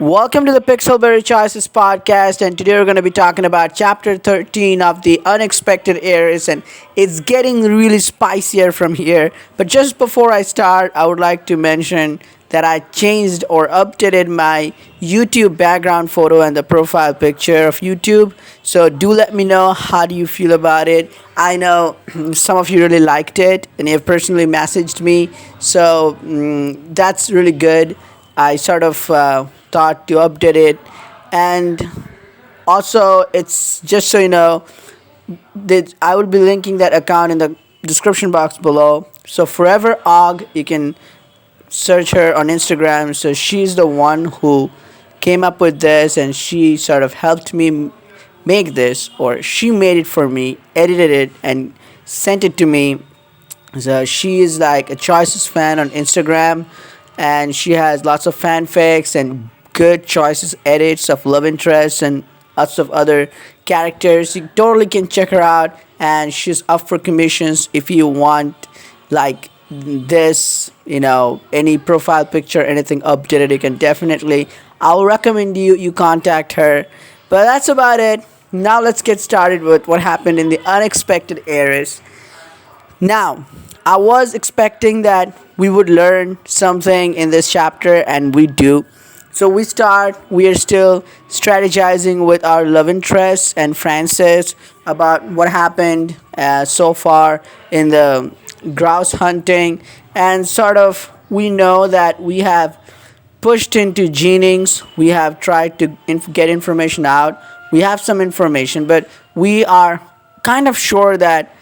Welcome to the Pixelberry Choices podcast, and today we're going to be talking about chapter 13 of the Unexpected Heiress, and it's getting really spicier from here. But just before I start, I would like to mention that I changed or updated my YouTube background photo and the profile picture of YouTube. So do let me know how do you feel about it. I know some of you really liked it, and you've personally messaged me, so that's really good. I sort of thought to update it, and also it's just so you know that I will be linking that account in the description box below. So Forever Og, you can search her on Instagram. So she's the one who came up with this, and she sort of helped me make this, or she made it for me, edited it, and sent it to me. So she is like a Choices fan on Instagram, and she has lots of fanfics and good choices edits of love interests and lots of other characters. You totally can check her out, and she's up for commissions if you want like this, any profile picture, anything updated. You can definitely, I'll recommend you contact her. But that's about it. Now let's get started with what happened in the Unexpected Heiress. Now, I was expecting that we would learn something in this chapter, and we do. So we are still strategizing with our love interests and Francis about what happened so far in the grouse hunting. And sort of, we know that we have pushed into Jennings, we have tried to get information out. We have some information, but we are kind of sure that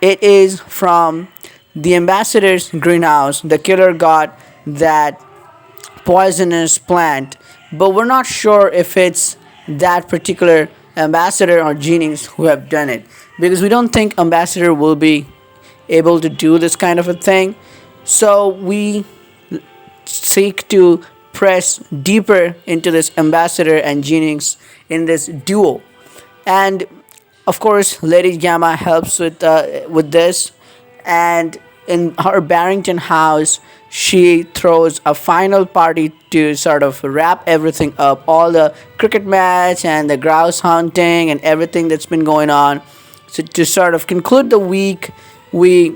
it is from the ambassador's greenhouse. The killer got that poisonous plant, but we're not sure if it's that particular ambassador or Jennings who have done it, because we don't think ambassador will be able to do this kind of a thing. So we seek to press deeper into this ambassador and Jennings in this duo, and of course Lady Gamma helps with this. And in her Barrington house, she throws a final party to sort of wrap everything up, all the cricket match and the grouse hunting and everything that's been going on. So to sort of conclude the week, we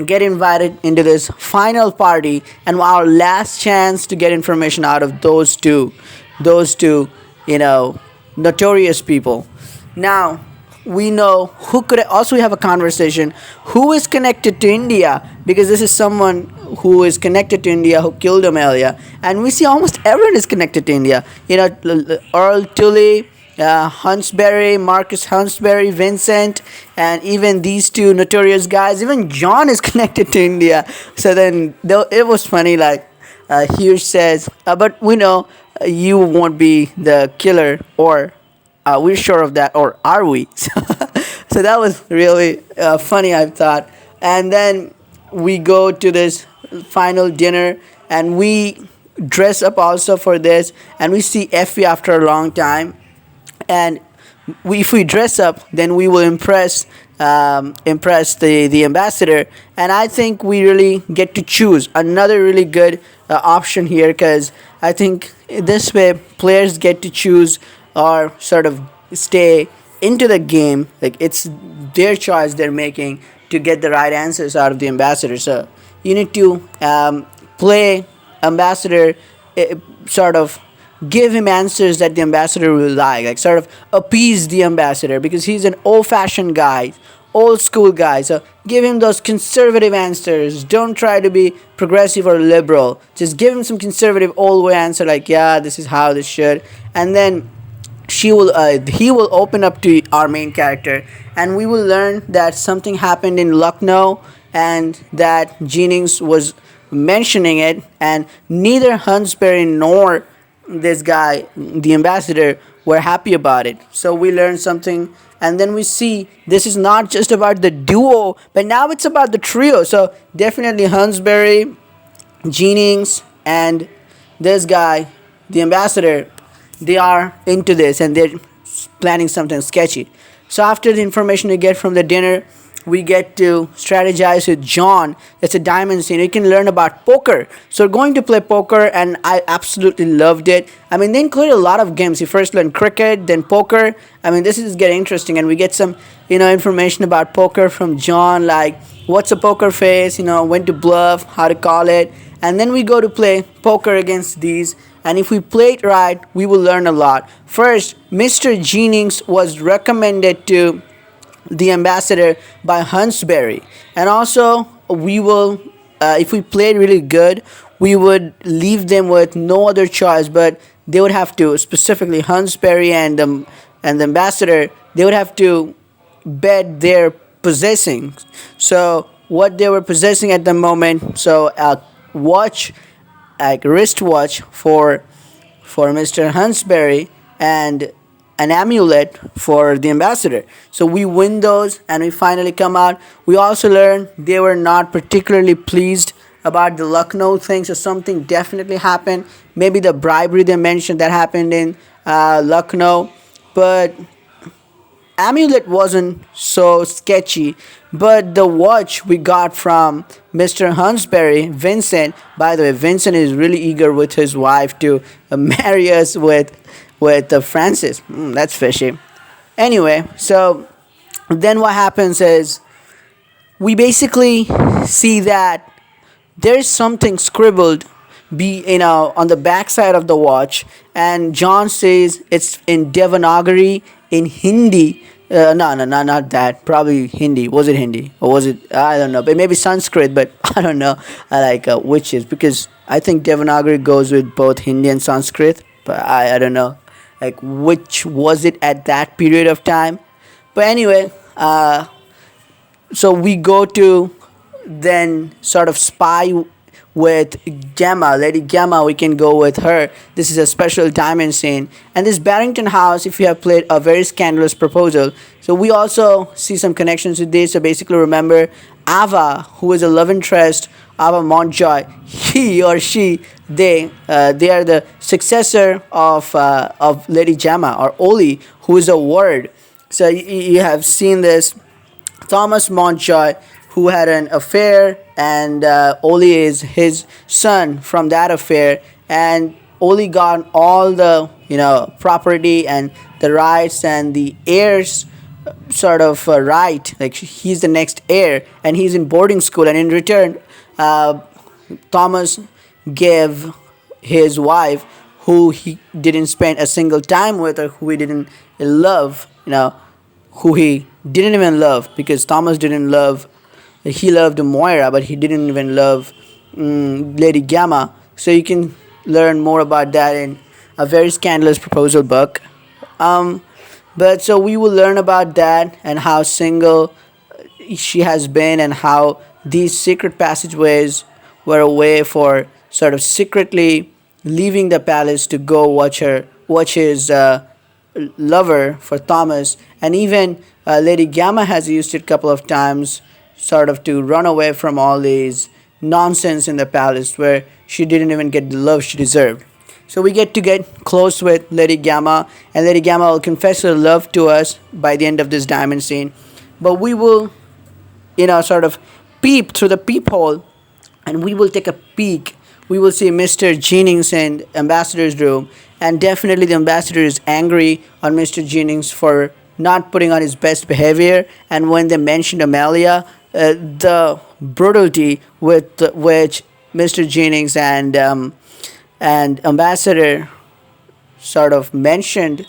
get invited into this final party, and our last chance to get information out of those two, notorious people. Now, we know who could also have a conversation who is connected to India, because this is someone who is connected to India who killed Amelia, and we see almost everyone is connected to India. Earl Tully, Huntsbary, Marcus Huntsbary, Vincent, and even these two notorious guys. Even John is connected to India. So then it was funny, like Heiress says, but we know you won't be the killer, or we're sure of that, or are we? So that was really funny, I thought. And then we go to this final dinner, and we dress up also for this, and we see Effie after a long time. And if we dress up, then we will impress the ambassador. And I think we really get to choose another really good option here, because I think this way players get to choose or sort of stay into the game. Like, it's their choice they're making to get the right answers out of the ambassador. So you need to play ambassador, sort of give him answers that the ambassador will like sort of appease the ambassador, because he's an old-fashioned guy, old school guy. So give him those conservative answers. Don't try to be progressive or liberal. Just give him some conservative old way answer, like, yeah, this is how this should. And then he will open up to our main character, and we will learn that something happened in Lucknow, and that Jennings was mentioning it, and neither Huntsbury nor this guy, the ambassador, were happy about it. So we learn something, and then we see this is not just about the duo, but now it's about the trio. So definitely Huntsbury, Jennings, and this guy, the ambassador, they are into this, and they're planning something sketchy. So after the information we get from the dinner, we get to strategize with John. It's a diamond scene. You can learn about poker. So we're going to play poker, and I absolutely loved it. I mean, they include a lot of games. You first learn cricket, then poker. I mean, this is getting interesting, and we get some, information about poker from John, like what's a poker face, when to bluff, how to call it, and then we go to play poker against these. And if we play it right, we will learn a lot. First, Mr. Jennings was recommended to the ambassador by Huntsbary, and also we will, if we played really good, we would leave them with no other choice, but they would have to, specifically Huntsbary and the ambassador, they would have to bet their possessing. So what they were possessing at the moment, so a watch, like wristwatch for Mr. Huntsbury, and an amulet for the ambassador. So we win those, and we finally come out. We also learn they were not particularly pleased about the Lucknow thing, so something definitely happened. Maybe the bribery they mentioned that happened in Lucknow, but amulet wasn't so sketchy. But the watch we got from Mr. Huntsbury, Vincent. By the way, Vincent is really eager with his wife to marry us with Francis. That's fishy. Anyway, so then what happens is we basically see that there's something scribbled on the backside of the watch, and John says it's in Devanagari, in Hindi. No, not that. Probably Hindi. Was it Hindi, or was it? I don't know. But maybe Sanskrit. But I don't know. I like which is, because I think Devanagari goes with both Hindi and Sanskrit. But I don't know, like which was it at that period of time. But anyway, so we go to then sort of spy with Gemma, Lady Gemma. We can go with her. This is a special diamond scene. And this Barrington House, if you have played A Very Scandalous Proposal, so we also see some connections with this. So basically, remember Ava, who is a love interest, Ava Montjoy, he or she, they are the successor of Lady Gemma, or Oli, who is a word. So you have seen this Thomas Montjoy, who had an affair, and Oli is his son from that affair, and Oli got all the property and the rights and the heirs, sort of right, like he's the next heir, and he's in boarding school, and in return, Thomas gave his wife, who he didn't spend a single time with, or who he didn't love, who he didn't even love, because Thomas didn't love. He loved Moira, but he didn't even love Lady Gamma. So you can learn more about that in A Very Scandalous Proposal book. But so we will learn about that, and how single she has been, and how these secret passageways were a way for sort of secretly leaving the palace to go watch his lover for Thomas, and even Lady Gamma has used it a couple of times, sort of to run away from all these nonsense in the palace, where she didn't even get the love she deserved. So we get to get close with Lady Gamma, and Lady Gamma will confess her love to us by the end of this diamond scene. But we will, sort of peep through the peephole, and we will take a peek. We will see Mr. Jennings in Ambassador's room, and definitely the Ambassador is angry on Mr. Jennings for not putting on his best behavior. And when they mentioned Amelia, the brutality with which Mr. Jennings and Ambassador sort of mentioned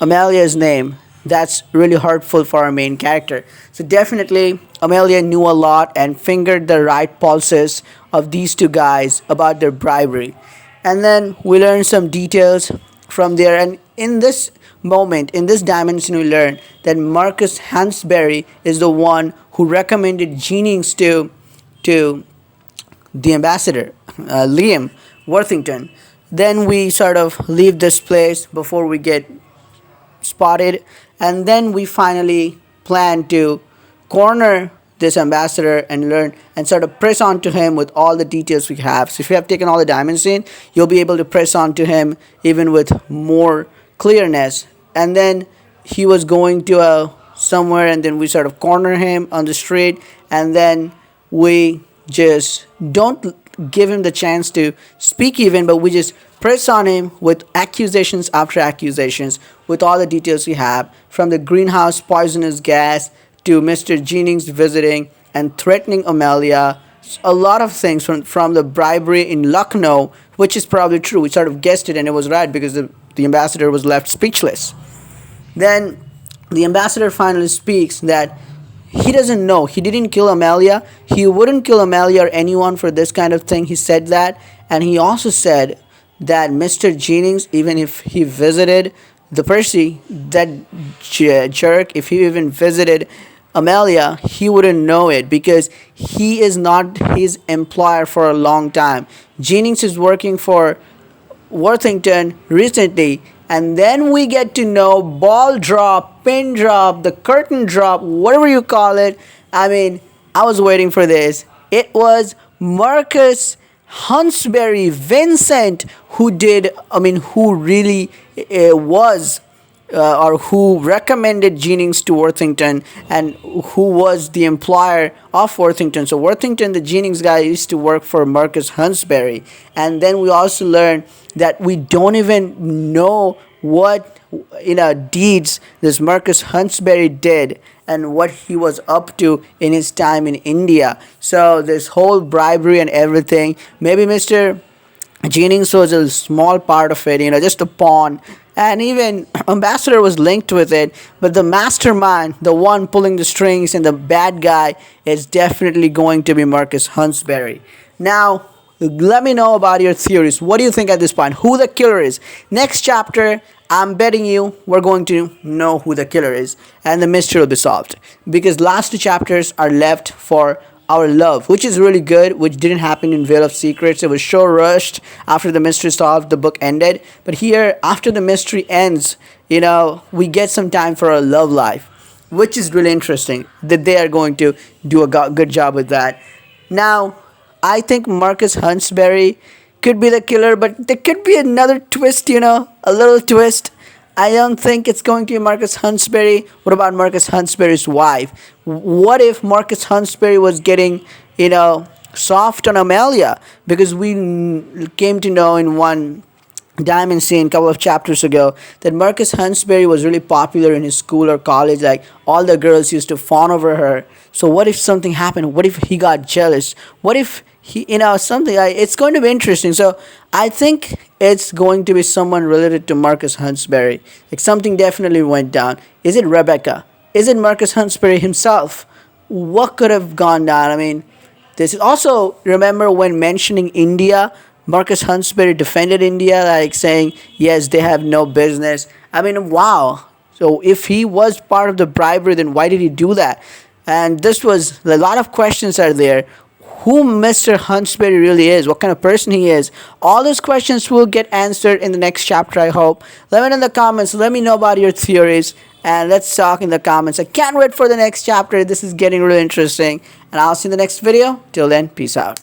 Amelia's name, that's really hurtful for our main character. So definitely Amelia knew a lot and fingered the right pulses of these two guys about their bribery. And then we learn some details from there, and in this moment, in this dimension, we learn that Marcus Huntsbary is the one who recommended Jennings to the ambassador, Liam Worthington. Then we sort of leave this place before we get spotted, and then we finally plan to corner this ambassador and learn and sort of press on to him with all the details we have. So if you have taken all the diamonds in, you'll be able to press on to him even with more clearness. And then he was going to somewhere, and then we sort of corner him on the street, and then we just don't give him the chance to speak even, but we just press on him with accusations after accusations with all the details we have, from the greenhouse poisonous gas to Mr. Jennings visiting and threatening Amelia. A lot of things, from the bribery in Lucknow, which is probably true. We sort of guessed it and it was right, because the ambassador was left speechless. Then the ambassador finally speaks that he doesn't know. He didn't kill Amelia. He wouldn't kill Amelia or anyone for this kind of thing. He said that. And he also said that Mr. Jennings, even if he visited the Percy, that jerk, if he even visited Amelia, he wouldn't know it, because he is not his employer for a long time. Jennings is working for Worthington recently, and then we get to know ball drop, pin drop, the curtain drop, whatever you call it. I mean, I was waiting for this. It was Marcus Huntsbary, Vincent, who really was or who recommended Jennings to Worthington, and who was the employer of Worthington. So Worthington, the Jennings guy, used to work for Marcus Huntsbary. And then we also learned that we don't even know what deeds this Marcus Huntsbary did and what he was up to in his time in India. So this whole bribery and everything, maybe Mr. Jennings was a small part of it, just a pawn. And even Ambassador was linked with it. But the mastermind, the one pulling the strings and the bad guy, is definitely going to be Marcus Huntsbary. Now, let me know about your theories. What do you think at this point? Who the killer is? Next chapter, I'm betting you we're going to know who the killer is. And the mystery will be solved. Because last two chapters are left for our love, which is really good, which didn't happen in Veil of Secrets. It was so rushed. After the mystery solved, the book ended. But here, after the mystery ends, we get some time for our love life, which is really interesting, that they are going to do a good job with that. Now, I think Marcus Huntsbary could be the killer, but there could be another twist, a little twist. I don't think it's going to be Marcus Huntsbary. What about Marcus Huntsbary's wife? What if Marcus Huntsbary was getting, soft on Amelia? Because we came to know in one diamond scene a couple of chapters ago that Marcus Huntsbary was really popular in his school or college. Like, all the girls used to fawn over her. So what if something happened? What if he got jealous? What if he, something like, it's going to be interesting. So I think it's going to be someone related to Marcus Huntsbary. Like, something definitely went down. Is it Rebecca? Is it Marcus Huntsbary himself? What could have gone down? I mean, this is also, remember when mentioning India, Marcus Huntsbary defended India, like saying, yes, they have no business. I mean, wow. So if he was part of the bribery, then why did he do that? And this was, a lot of questions are there. Who Mr. Huntsbary really is, what kind of person he is. All those questions will get answered in the next chapter, I hope. Let me know in the comments. Let me know about your theories. And let's talk in the comments. I can't wait for the next chapter. This is getting really interesting. And I'll see you in the next video. Till then, peace out.